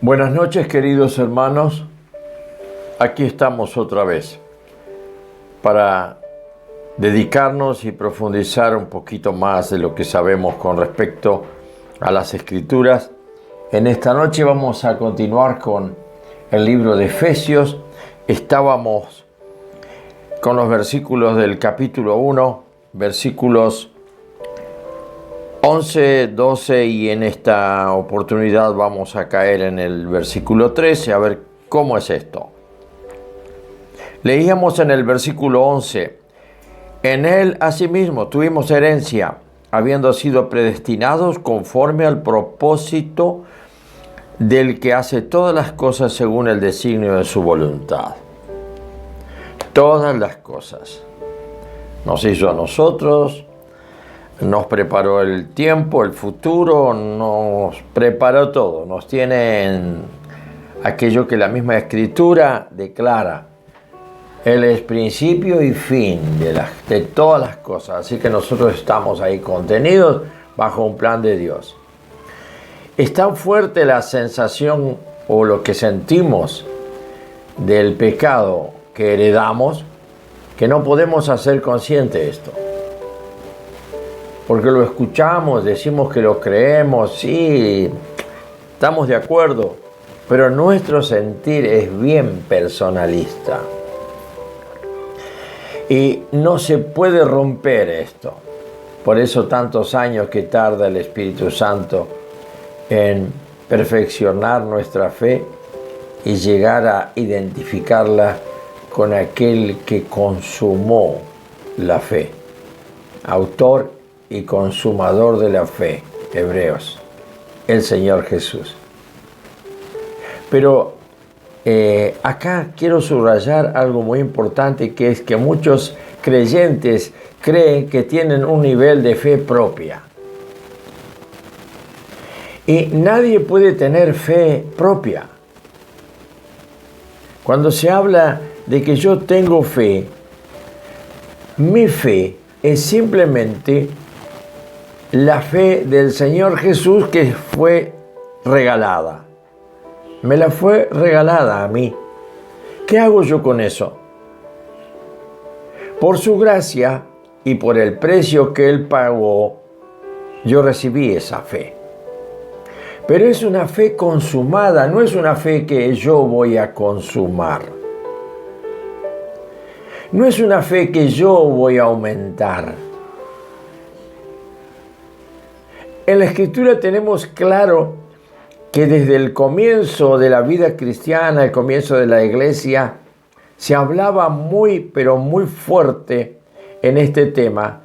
Buenas noches, queridos hermanos. Aquí estamos otra vez para dedicarnos y profundizar un poquito más de lo que sabemos con respecto a las Escrituras. En esta noche vamos a continuar con el libro de Efesios. Estábamos con los versículos del capítulo 1, versículos 11, 12 y en esta oportunidad vamos a caer en el versículo 13 a ver cómo es esto. Leíamos en el versículo 11: en él asimismo tuvimos herencia, habiendo sido predestinados conforme al propósito del que hace todas las cosas según el designio de su voluntad. Todas las cosas. Nos hizo a nosotros, nos preparó el tiempo, el futuro, nos preparó todo. Nos tiene en aquello que la misma Escritura declara. Él es principio y fin de todas las cosas. Así que nosotros estamos ahí contenidos bajo un plan de Dios. Es tan fuerte la sensación o lo que sentimos del pecado que heredamos que no podemos hacer consciente esto. Porque lo escuchamos, decimos que lo creemos, sí, estamos de acuerdo, pero nuestro sentir es bien personalista. Y no se puede romper esto. Por eso tantos años que tarda el Espíritu Santo en perfeccionar nuestra fe y llegar a identificarla con aquel que consumó la fe. Autor y consumador de la fe, Hebreos, el Señor Jesús. Pero acá quiero subrayar algo muy importante, que es que muchos creyentes creen que tienen un nivel de fe propia. Y nadie puede tener fe propia. Cuando se habla de que yo tengo fe, mi fe es simplemente la fe del Señor Jesús que fue regalada. Me la fue regalada a mí. ¿Qué hago yo con eso? Por su gracia y por el precio que Él pagó, yo recibí esa fe. Pero es una fe consumada, no es una fe que yo voy a consumar. No es una fe que yo voy a aumentar. En la Escritura tenemos claro que desde el comienzo de la vida cristiana, el comienzo de la iglesia, se hablaba muy, pero muy fuerte en este tema,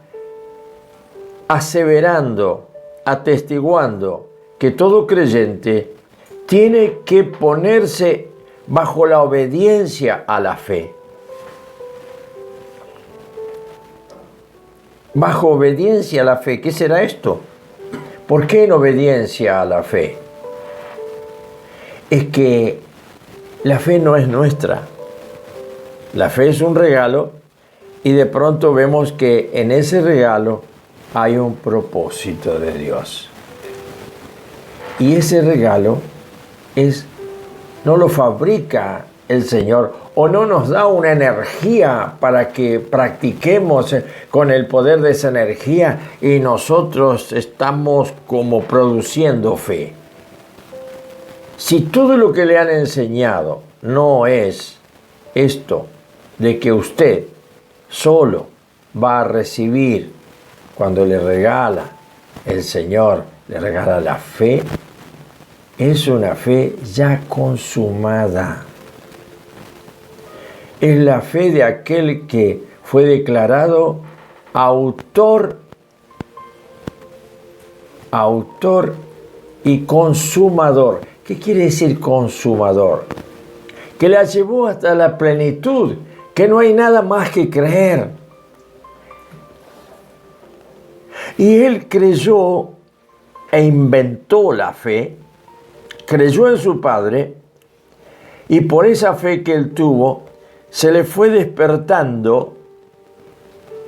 aseverando, atestiguando que todo creyente tiene que ponerse bajo la obediencia a la fe. Bajo obediencia a la fe. ¿Qué será esto? ¿Por qué en obediencia a la fe? Es que la fe no es nuestra. La fe es un regalo y de pronto vemos que en ese regalo hay un propósito de Dios. Y ese regalo no lo fabrica el Señor o no nos da una energía para que practiquemos con el poder de esa energía y nosotros estamos como produciendo fe. Si todo lo que le han enseñado no es esto de que usted solo va a recibir cuando le regala el Señor, le regala la fe, es una fe ya consumada. Es la fe de aquel que fue declarado autor y consumador. ¿Qué quiere decir consumador? Que la llevó hasta la plenitud, que no hay nada más que creer. Y él creyó e inventó la fe, creyó en su Padre, y por esa fe que él tuvo, se le fue despertando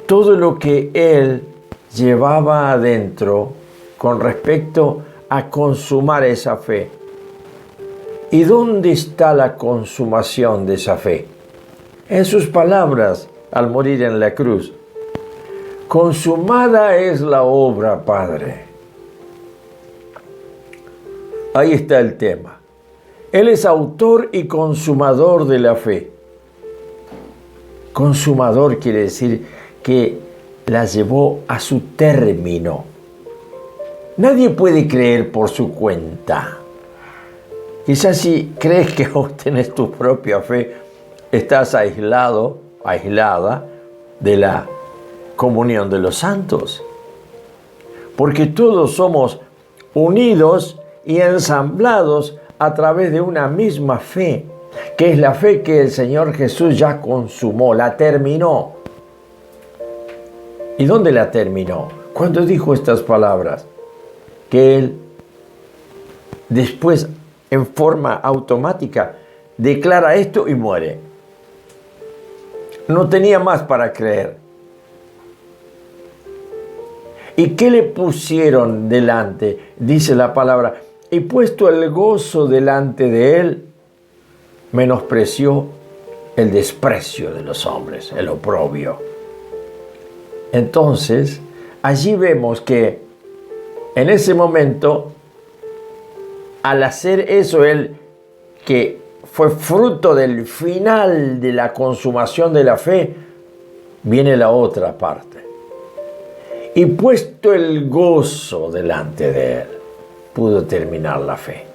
todo lo que él llevaba adentro con respecto a consumar esa fe. ¿Y dónde está la consumación de esa fe? En sus palabras al morir en la cruz. Consumada es la obra, Padre. Ahí está el tema. Él es autor y consumador de la fe. Consumador quiere decir que la llevó a su término. Nadie puede creer por su cuenta. Quizás si crees que vos tenés tu propia fe, estás aislado, aislada de la comunión de los santos. Porque todos somos unidos y ensamblados a través de una misma fe, que es la fe que el Señor Jesús ya consumó, la terminó. ¿Y dónde la terminó? Cuando dijo estas palabras, que Él después, en forma automática, declara esto y muere. No tenía más para creer. ¿Y qué le pusieron delante? Dice la palabra, y puesto el gozo delante de él, menospreció el desprecio de los hombres, el oprobio. Entonces, allí vemos que en ese momento, al hacer eso, él, que fue fruto del final de la consumación de la fe, viene la otra parte. Y puesto el gozo delante de él, pudo terminar la fe.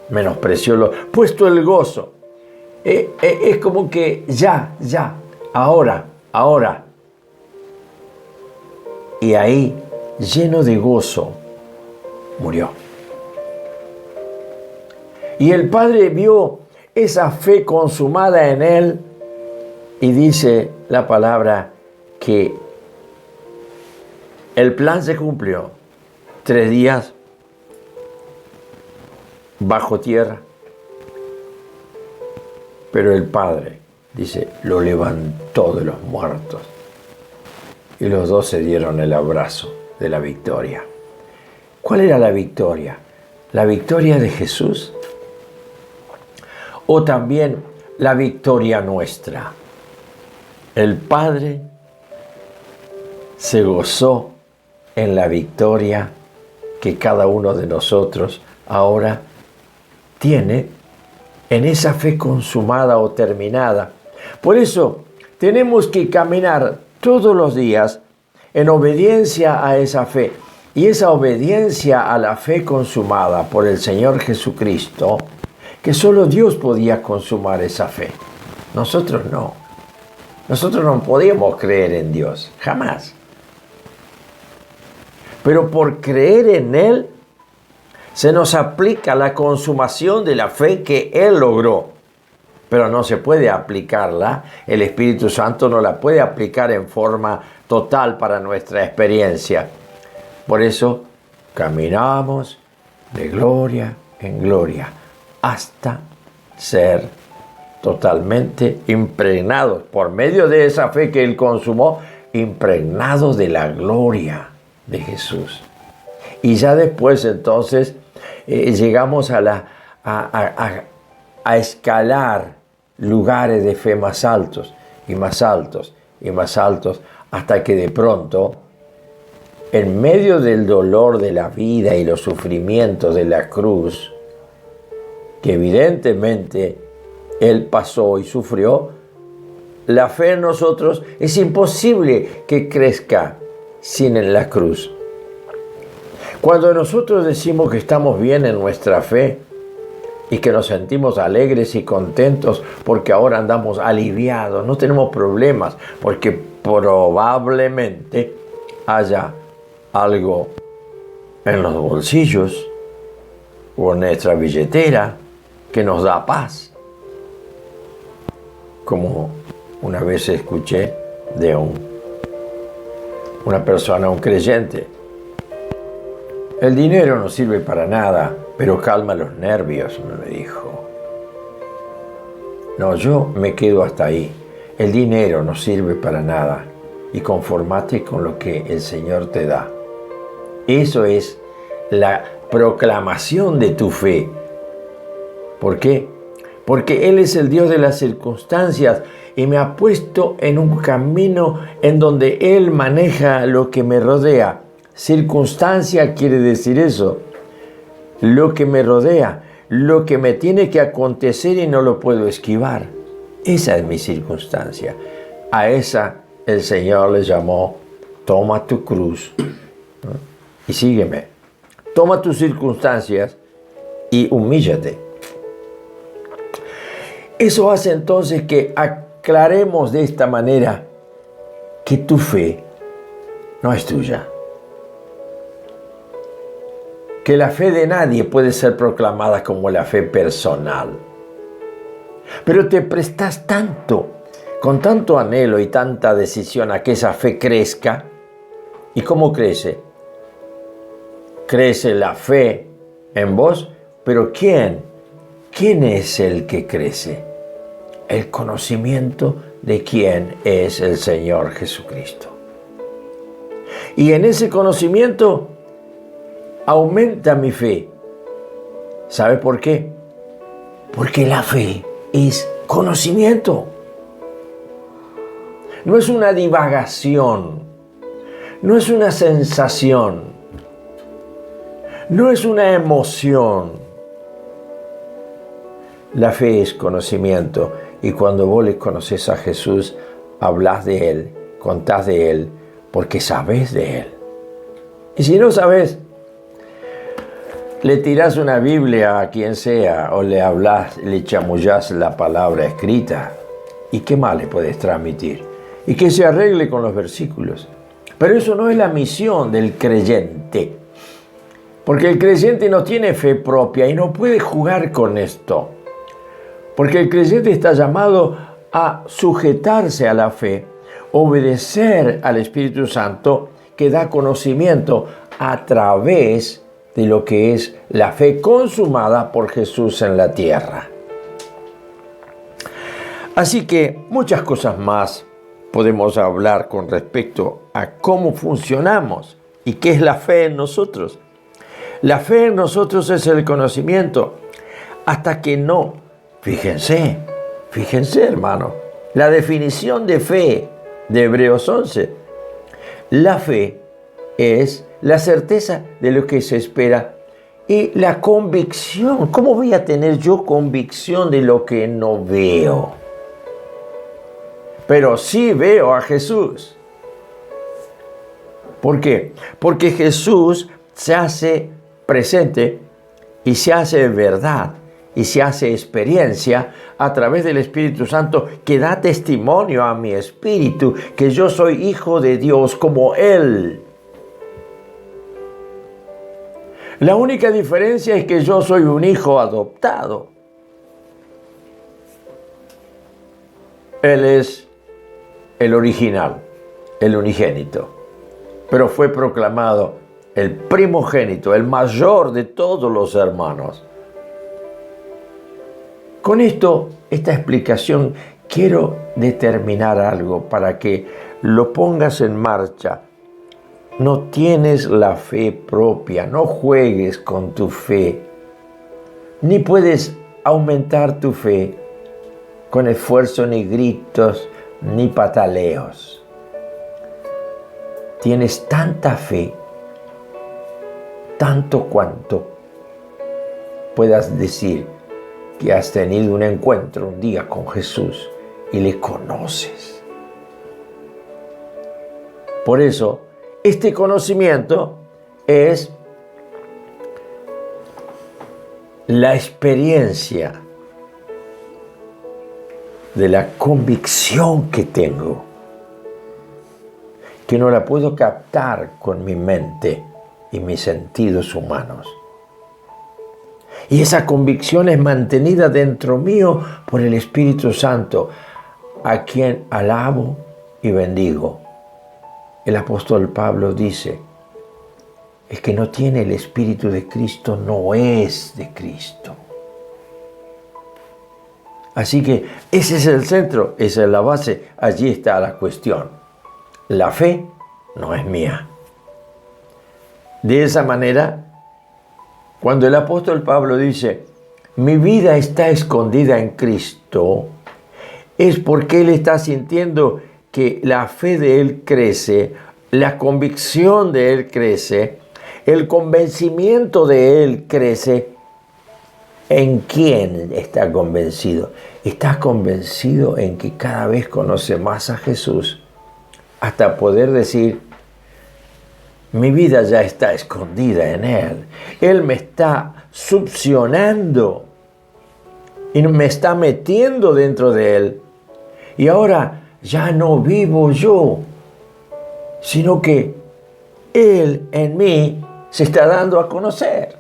Menospreció puesto el gozo. Es como que ya, ahora. Y ahí, lleno de gozo, murió. Y el Padre vio esa fe consumada en él y dice la palabra que el plan se cumplió. 3 días bajo tierra. Pero el Padre, dice, lo levantó de los muertos. Y los dos se dieron el abrazo de la victoria. ¿Cuál era la victoria? ¿La victoria de Jesús? ¿O también la victoria nuestra? El Padre se gozó en la victoria que cada uno de nosotros ahora tiene en esa fe consumada o terminada. Por eso tenemos que caminar todos los días en obediencia a esa fe. Y esa obediencia a la fe consumada por el Señor Jesucristo, que solo Dios podía consumar esa fe. Nosotros no. Nosotros no podíamos creer en Dios, jamás. Pero por creer en Él, se nos aplica la consumación de la fe que Él logró. Pero no se puede aplicarla, el Espíritu Santo no la puede aplicar en forma total para nuestra experiencia. Por eso caminamos de gloria en gloria hasta ser totalmente impregnados, por medio de esa fe que Él consumó, impregnados de la gloria de Jesús. Y ya después entonces llegamos a escalar lugares de fe más altos y más altos y más altos, hasta que de pronto, en medio del dolor de la vida y los sufrimientos de la cruz, que evidentemente Él pasó y sufrió, la fe en nosotros es imposible que crezca sin la cruz. Cuando nosotros decimos que estamos bien en nuestra fe y que nos sentimos alegres y contentos porque ahora andamos aliviados, no tenemos problemas, porque probablemente haya algo en los bolsillos o en nuestra billetera que nos da paz. Como una vez escuché de una persona, un creyente: el dinero no sirve para nada, pero calma los nervios, me dijo. No, yo me quedo hasta ahí. El dinero no sirve para nada y conformate con lo que el Señor te da. Eso es la proclamación de tu fe, ¿Por qué? Porque Él es el Dios de las circunstancias y me ha puesto en un camino en donde Él maneja lo que me rodea. Circunstancia quiere decir eso, lo que me rodea, lo que me tiene que acontecer y no lo puedo esquivar. Esa es mi circunstancia. A esa el Señor le llamó, toma tu cruz, ¿no? Y sígueme. Toma tus circunstancias y humíllate. Eso hace entonces que aclaremos de esta manera que tu fe no es tuya. Que la fe de nadie puede ser proclamada como la fe personal. Pero te prestas tanto, con tanto anhelo y tanta decisión a que esa fe crezca. ¿Y cómo crece? Crece la fe en vos, pero ¿quién? ¿Quién es el que crece? El conocimiento de quién es el Señor Jesucristo. Y en ese conocimiento aumenta mi fe. ¿Sabe por qué? Porque la fe es conocimiento. No es una divagación, no es una sensación, no es una emoción. La fe es conocimiento y cuando vos le conoces a Jesús, hablas de Él, contás de Él, porque sabés de Él. Y si no sabés, le tirás una Biblia a quien sea o le hablas, le chamullás la palabra escrita. ¿Y qué más le puedes transmitir? Y que se arregle con los versículos. Pero eso no es la misión del creyente. Porque el creyente no tiene fe propia y no puede jugar con esto. Porque el creyente está llamado a sujetarse a la fe, obedecer al Espíritu Santo que da conocimiento a través de lo que es la fe consumada por Jesús en la tierra. Así que muchas cosas más podemos hablar con respecto a cómo funcionamos y qué es la fe en nosotros. La fe en nosotros es el conocimiento hasta que no. Fíjense hermano, la definición de fe de Hebreos 11. La fe es la certeza de lo que se espera y la convicción. ¿Cómo voy a tener yo convicción de lo que no veo? Pero sí veo a Jesús. ¿Por qué? Porque Jesús se hace presente y se hace verdad y se hace experiencia a través del Espíritu Santo que da testimonio a mi espíritu que yo soy hijo de Dios como Él. La única diferencia es que yo soy un hijo adoptado. Él es el original, el unigénito, pero fue proclamado el primogénito, el mayor de todos los hermanos. Con esta explicación, quiero determinar algo para que lo pongas en marcha. No tienes la fe propia, no juegues con tu fe, ni puedes aumentar tu fe con esfuerzo, ni gritos, ni pataleos. Tienes tanta fe, tanto cuanto puedas decir que has tenido un encuentro un día con Jesús y le conoces. Por eso, este conocimiento es la experiencia de la convicción que tengo, que no la puedo captar con mi mente y mis sentidos humanos. Y esa convicción es mantenida dentro mío por el Espíritu Santo, a quien alabo y bendigo. El apóstol Pablo dice, el que no tiene el Espíritu de Cristo no es de Cristo. Así que ese es el centro, esa es la base, allí está la cuestión. La fe no es mía. De esa manera, cuando el apóstol Pablo dice, mi vida está escondida en Cristo, es porque Él está sintiendo que la fe de Él crece, la convicción de Él crece, el convencimiento de Él crece. ¿En quién está convencido? Está convencido en que cada vez conoce más a Jesús, hasta poder decir, mi vida ya está escondida en Él. Él me está succionando y me está metiendo dentro de Él. Y ahora ya no vivo yo, sino que Él en mí se está dando a conocer.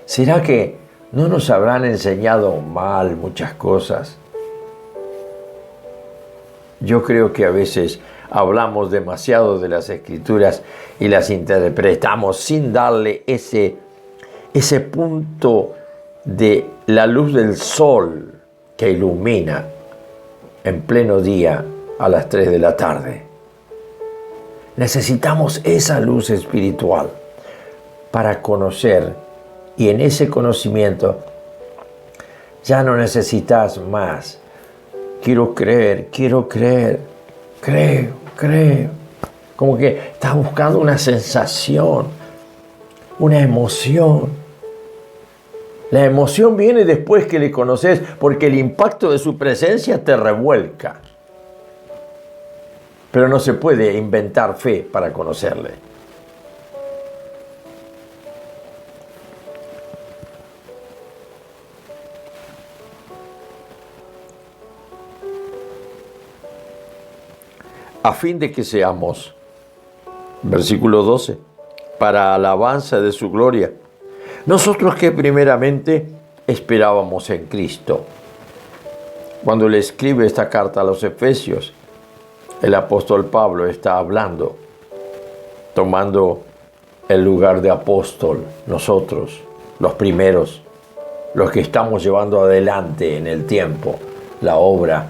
¿Será que no nos habrán enseñado mal muchas cosas? Yo creo que a veces hablamos demasiado de las Escrituras y las interpretamos sin darle ese punto de la luz del sol que ilumina en pleno día a las 3 de la tarde. Necesitamos esa luz espiritual para conocer, y en ese conocimiento ya no necesitas más. Quiero creer, creo. Como que estás buscando una sensación, una emoción. La emoción viene después que le conoces, porque el impacto de su presencia te revuelca. Pero no se puede inventar fe para conocerle. A fin de que seamos, versículo 12, para alabanza de su gloria, nosotros que primeramente esperábamos en Cristo. Cuando le escribe esta carta a los Efesios, el apóstol Pablo está hablando, tomando el lugar de apóstol, nosotros, los primeros, los que estamos llevando adelante en el tiempo la obra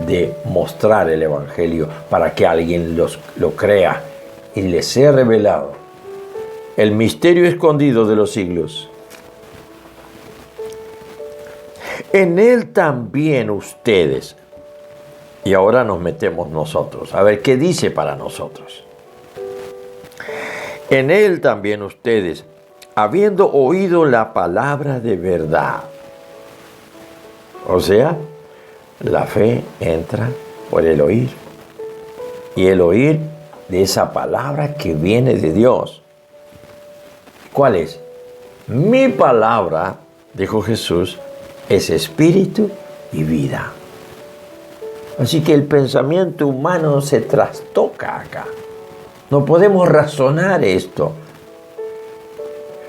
de mostrar el Evangelio para que alguien lo crea y le sea revelado el misterio escondido de los siglos. En Él también ustedes, y ahora nos metemos nosotros, a ver qué dice para nosotros. En Él también ustedes, habiendo oído la palabra de verdad, o sea, la fe entra por el oír, y el oír de esa palabra que viene de Dios. ¿Cuál es? Mi palabra, dijo Jesús, es espíritu y vida. Así que el pensamiento humano se trastoca acá. No podemos razonar esto.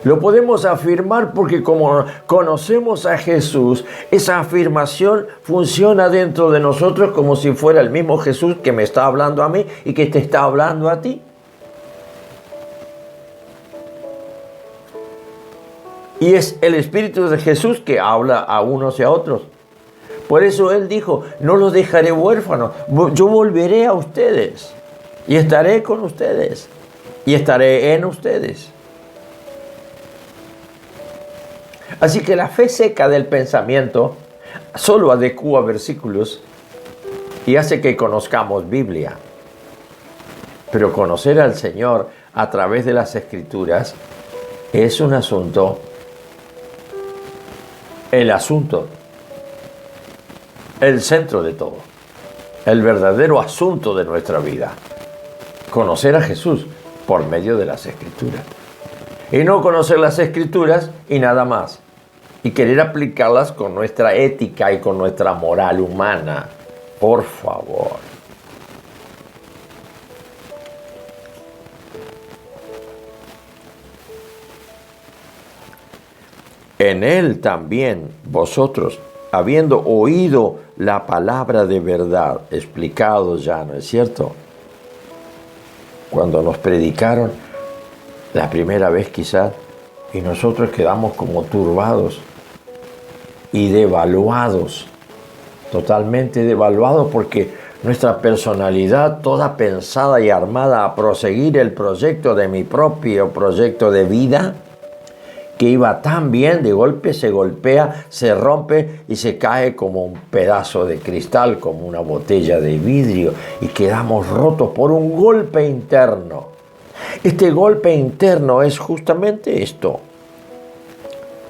Lo podemos afirmar porque como conocemos a Jesús, esa afirmación funciona dentro de nosotros como si fuera el mismo Jesús que me está hablando a mí y que te está hablando a ti. Y es el Espíritu de Jesús que habla a unos y a otros. Por eso Él dijo, no los dejaré huérfanos, yo volveré a ustedes y estaré con ustedes y estaré en ustedes. Así que la fe seca del pensamiento solo adecúa versículos y hace que conozcamos Biblia. Pero conocer al Señor a través de las Escrituras es un asunto, el centro de todo, el verdadero asunto de nuestra vida. Conocer a Jesús por medio de las Escrituras. Y no conocer las Escrituras y nada más. Y querer aplicarlas con nuestra ética y con nuestra moral humana. Por favor. En Él también vosotros, habiendo oído la palabra de verdad, explicado ya, ¿no es cierto? Cuando nos predicaron la primera vez quizás, y nosotros quedamos como turbados y devaluados, totalmente devaluados, porque nuestra personalidad toda pensada y armada a proseguir el proyecto de mi propio proyecto de vida, que iba tan bien, de golpe se golpea, se rompe y se cae como un pedazo de cristal, como una botella de vidrio, y quedamos rotos por un golpe interno. Este golpe interno es justamente esto.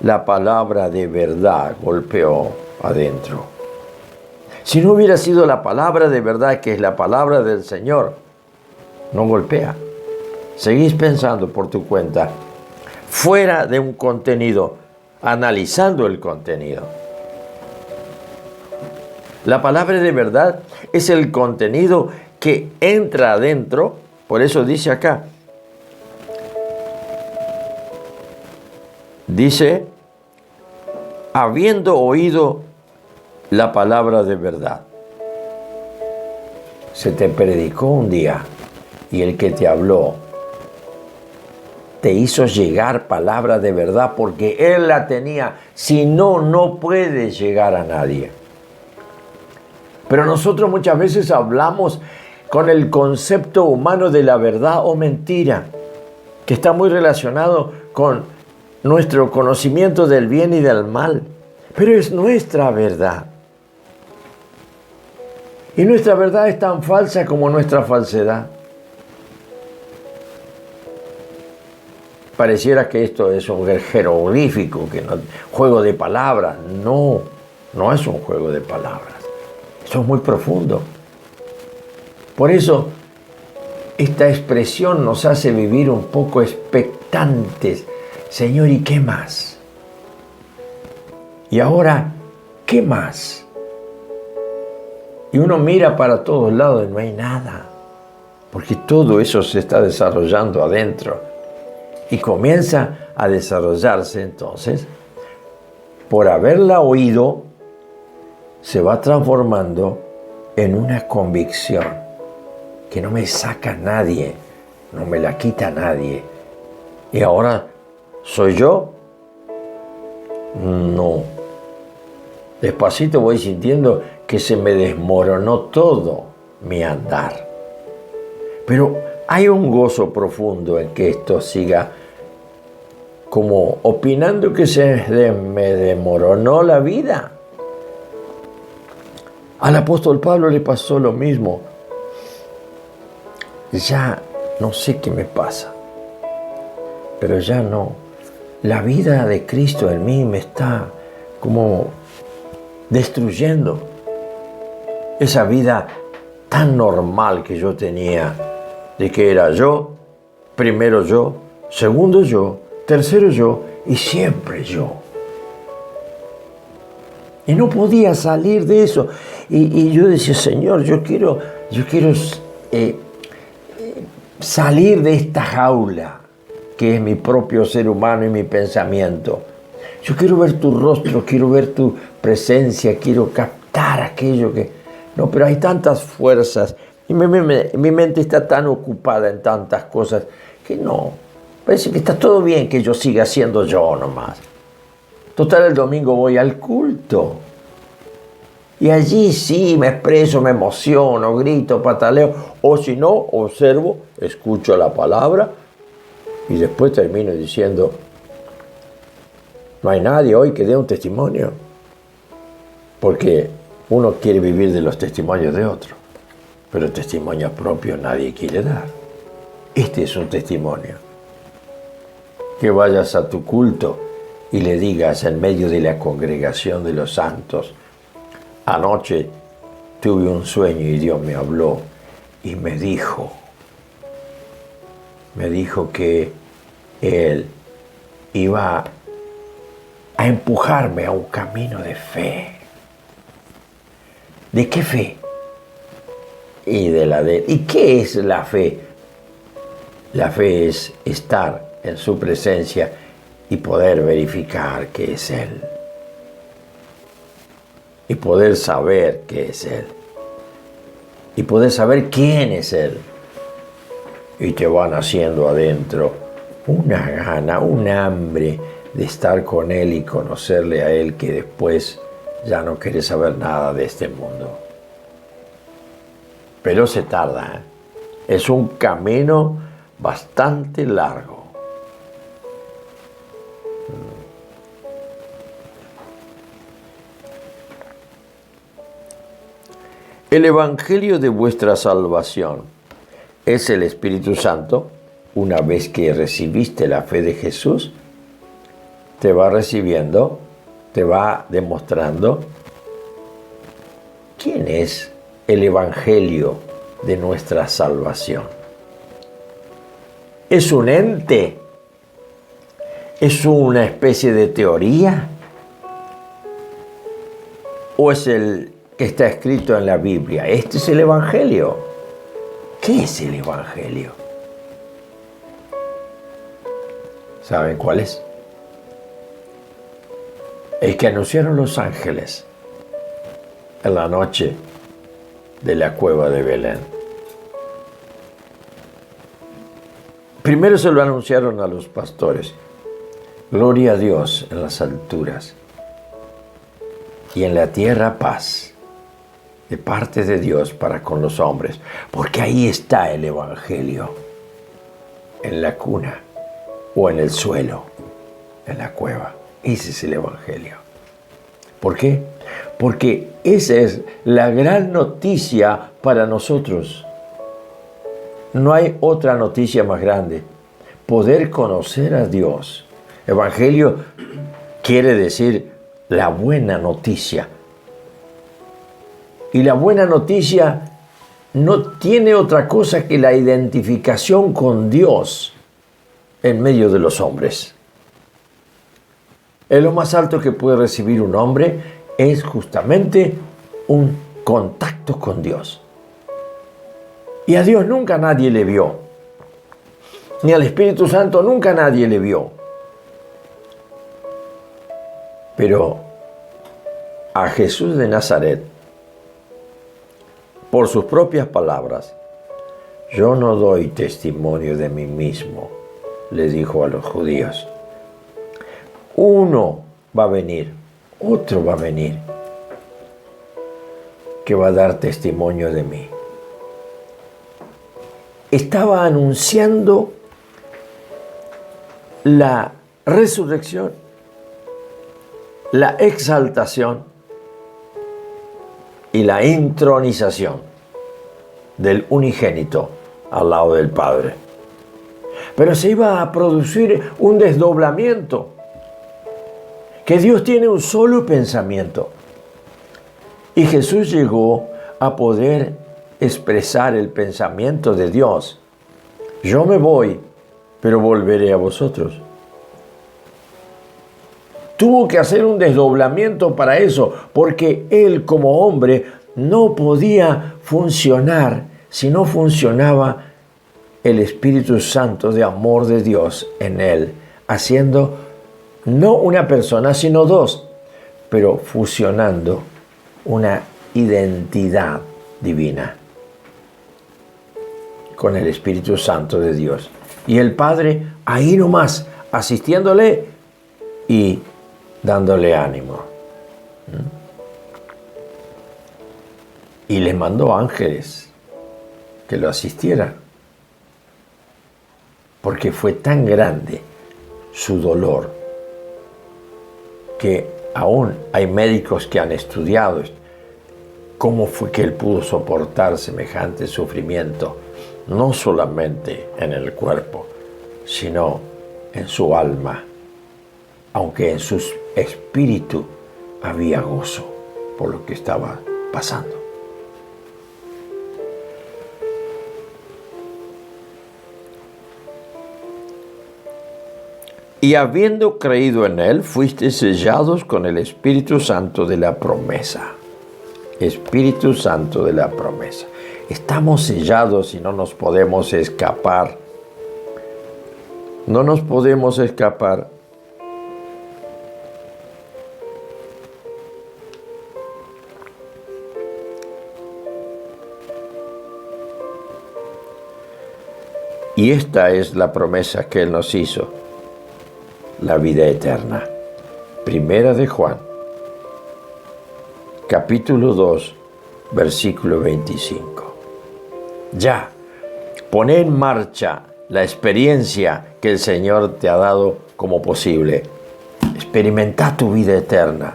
La palabra de verdad golpeó adentro. Si no hubiera sido la palabra de verdad, que es la palabra del Señor, no golpea. Seguís pensando por tu cuenta, fuera de un contenido, analizando el contenido. La palabra de verdad es el contenido que entra adentro, por eso dice acá, dice, habiendo oído la palabra de verdad. Se te predicó un día y el que te habló te hizo llegar palabra de verdad porque él la tenía. Si no, no puede llegar a nadie. Pero nosotros muchas veces hablamos con el concepto humano de la verdad o mentira, que está muy relacionado con nuestro conocimiento del bien y del mal. Pero es nuestra verdad. Y nuestra verdad es tan falsa como nuestra falsedad. Pareciera que esto es un jeroglífico, que no, juego de palabras. No, no es un juego de palabras. Esto es muy profundo. Por eso, esta expresión nos hace vivir un poco expectantes. Señor, ¿y qué más? Y ahora, ¿qué más? Y uno mira para todos lados y no hay nada, porque todo eso se está desarrollando adentro. Y comienza a desarrollarse entonces, por haberla oído, se va transformando en una convicción que no me saca nadie, no me la quita nadie. Y ahora, ¿soy yo? No. Despacito voy sintiendo que se me desmoronó todo mi andar. Pero hay un gozo profundo en que esto siga como opinando que me desmoronó la vida. Al apóstol Pablo le pasó lo mismo. Ya no sé qué me pasa, pero ya no. La vida de Cristo en mí me está como destruyendo. Esa vida tan normal que yo tenía, de que era yo, primero yo, segundo yo, tercero yo y siempre yo. Y no podía salir de eso. Y yo decía, Señor, yo quiero salir de esta jaula que es mi propio ser humano y mi pensamiento. Yo quiero ver tu rostro, quiero ver tu presencia, quiero captar aquello que... No, pero hay tantas fuerzas y mi mente está tan ocupada en tantas cosas que no. Parece que está todo bien que yo siga siendo yo nomás. Total, el domingo voy al culto. Y allí sí me expreso, me emociono, grito, pataleo. O si no, observo, escucho la palabra y después termino diciendo, no hay nadie hoy que dé un testimonio. Porque uno quiere vivir de los testimonios de otro. Pero testimonios propios nadie quiere dar. Este es un testimonio. Que vayas a tu culto y le digas en medio de la congregación de los santos, anoche tuve un sueño y Dios me habló y me dijo que Él iba a empujarme a un camino de fe. ¿De qué fe? ¿Y qué es la fe? La fe es estar en su presencia y poder verificar que es Él. Y poder saber que es Él. Y poder saber quién es Él. Y te van haciendo adentro una gana, un hambre de estar con Él y conocerle a Él, que después ya no quieres saber nada de este mundo. Pero se tarda, ¿eh? Es un camino bastante largo. El evangelio de vuestra salvación es el Espíritu Santo. Una vez que recibiste la fe de Jesús, te va recibiendo, te va demostrando quién es el evangelio de nuestra salvación. ¿Es un ente? ¿Es una especie de teoría? ¿O es el que está escrito en la Biblia? Este es el evangelio. ¿Qué es el evangelio? ¿Saben cuál es? El que anunciaron los ángeles en la noche de la cueva de Belén. Primero se lo anunciaron a los pastores. Gloria a Dios en las alturas y en la tierra paz de parte de Dios para con los hombres. Porque ahí está el evangelio, en la cuna o en el suelo, en la cueva. Ese es el evangelio. ¿Por qué? Porque esa es la gran noticia para nosotros. No hay otra noticia más grande. Poder conocer a Dios. Evangelio quiere decir la buena noticia. Y la buena noticia no tiene otra cosa que la identificación con Dios en medio de los hombres. Es lo más alto que puede recibir un hombre, es justamente un contacto con Dios. Y a Dios nunca nadie le vio, ni al Espíritu Santo nunca nadie le vio. Pero a Jesús de Nazaret, por sus propias palabras, yo no doy testimonio de mí mismo, le dijo a los judíos. Uno va a venir, otro va a venir, que va a dar testimonio de mí. Estaba anunciando la resurrección, la exaltación y la entronización del unigénito al lado del Padre. Pero se iba a producir un desdoblamiento, que Dios tiene un solo pensamiento. Y Jesús llegó a poder expresar el pensamiento de Dios. Yo me voy, pero volveré a vosotros. Tuvo que hacer un desdoblamiento para eso, porque Él como hombre no podía funcionar si no funcionaba el Espíritu Santo de amor de Dios en Él, haciendo no una persona, sino dos, pero fusionando una identidad divina con el Espíritu Santo de Dios. Y el Padre ahí nomás, asistiéndole y dándole ánimo. Y le mandó ángeles que lo asistieran, porque fue tan grande su dolor que aún hay médicos que han estudiado cómo fue que él pudo soportar semejante sufrimiento, no solamente en el cuerpo, sino en su alma, aunque en su espíritu había gozo por lo que estaba pasando. Y habiendo creído en Él, fuisteis sellados con el Espíritu Santo de la promesa. Espíritu Santo de la promesa. Estamos sellados y no nos podemos escapar. No nos podemos escapar. Y esta es la promesa que Él nos hizo. La vida eterna. Primera de Juan, capítulo 2, versículo 25. Ya, poné en marcha la experiencia que el Señor te ha dado como posible. Experimenta tu vida eterna.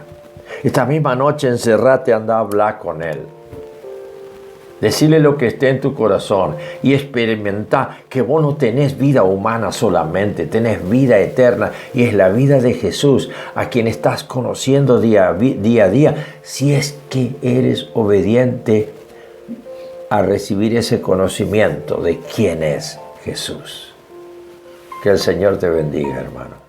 Esta misma noche encerrate, anda a hablar con Él. Decirle lo que esté en tu corazón y experimentar que vos no tenés vida humana solamente, tenés vida eterna y es la vida de Jesús a quien estás conociendo día a día si es que eres obediente a recibir ese conocimiento de quién es Jesús. Que el Señor te bendiga, hermano.